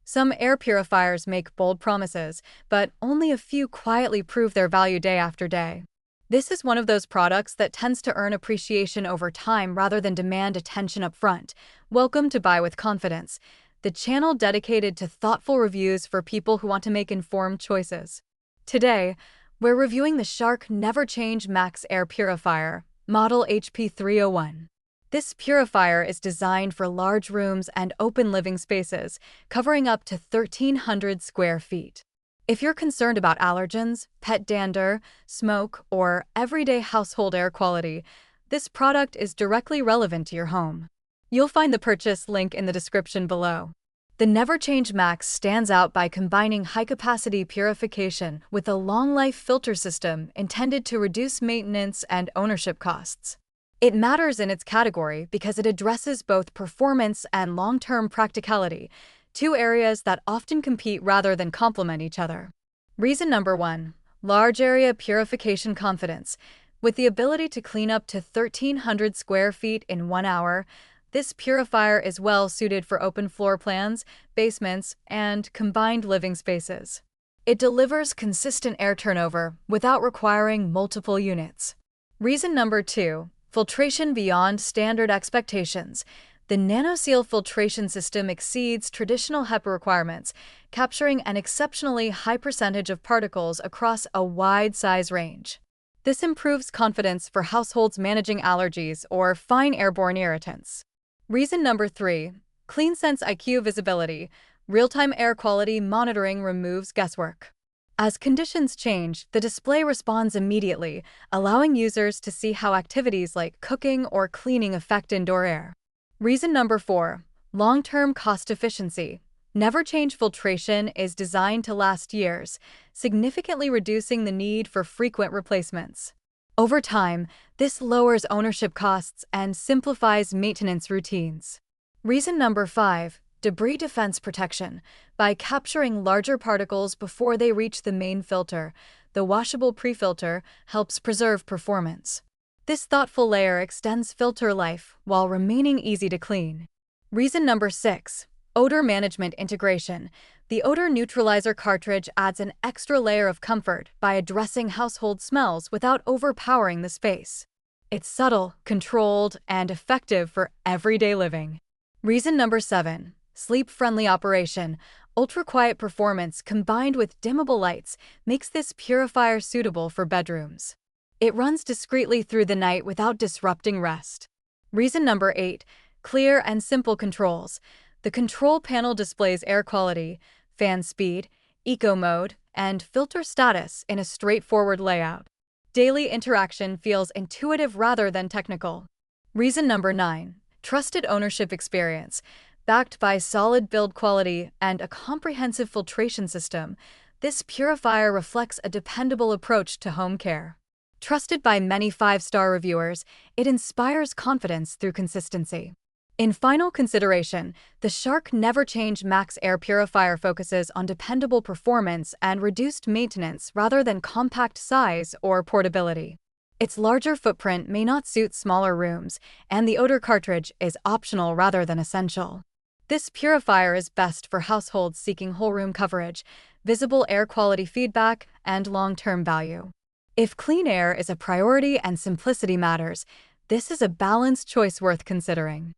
Some air purifiers make bold promises, but only a few quietly prove their value day after day. This is one of those products that tends to earn appreciation over time rather than demand attention up front. Welcome to Buy with Confidence, the channel dedicated to thoughtful reviews for people who want to make informed choices. Today, we're reviewing the Shark NeverChange Max Air Purifier, model HP301. This purifier is designed for large rooms and open living spaces, covering up to 1,300 square feet. If you're concerned about allergens, pet dander, smoke, or everyday household air quality, this product is directly relevant to your home. You'll find the purchase link in the description below. The NeverChange Max stands out by combining high-capacity purification with a long-life filter system intended to reduce maintenance and ownership costs. It matters in its category because it addresses both performance and long-term practicality, two areas that often compete rather than complement each other. Reason number 1. Large area purification confidence. With the ability to clean up to 1,300 square feet in 1 hour, this purifier is well suited for open floor plans, basements, and combined living spaces. It delivers consistent air turnover without requiring multiple units. Reason number 2. Filtration beyond standard expectations. The NanoSeal filtration system exceeds traditional HEPA requirements, capturing an exceptionally high percentage of particles across a wide size range. This improves confidence for households managing allergies or fine airborne irritants. Reason number 3. CleanSense IQ visibility. Real-time air quality monitoring removes guesswork. As conditions change, the display responds immediately, allowing users to see how activities like cooking or cleaning affect indoor air. Reason number 4. Long-term cost efficiency. NeverChange filtration is designed to last years, significantly reducing the need for frequent replacements. Over time, this lowers ownership costs and simplifies maintenance routines. Reason number 5. Debris defense protection. By capturing larger particles before they reach the main filter, the washable pre-filter helps preserve performance. This thoughtful layer extends filter life while remaining easy to clean. Reason number 6. Odor management integration. The odor neutralizer cartridge adds an extra layer of comfort by addressing household smells without overpowering the space. It's subtle, controlled, and effective for everyday living. Reason number 7. Sleep-friendly operation. Ultra-quiet performance combined with dimmable lights makes this purifier suitable for bedrooms. It runs discreetly through the night without disrupting rest. Reason number 8. Clear and simple controls. The control panel displays air quality, fan speed, eco mode, and filter status in a straightforward layout. Daily interaction feels intuitive rather than technical. Reason number 9. Trusted ownership experience. Backed by solid build quality and a comprehensive filtration system, this purifier reflects a dependable approach to home care. Trusted by many 5-star reviewers, it inspires confidence through consistency. In final consideration, the Shark NeverChange Max Air Purifier focuses on dependable performance and reduced maintenance rather than compact size or portability. Its larger footprint may not suit smaller rooms, and the odor cartridge is optional rather than essential. This purifier is best for households seeking whole room coverage, visible air quality feedback, and long-term value. If clean air is a priority and simplicity matters, this is a balanced choice worth considering.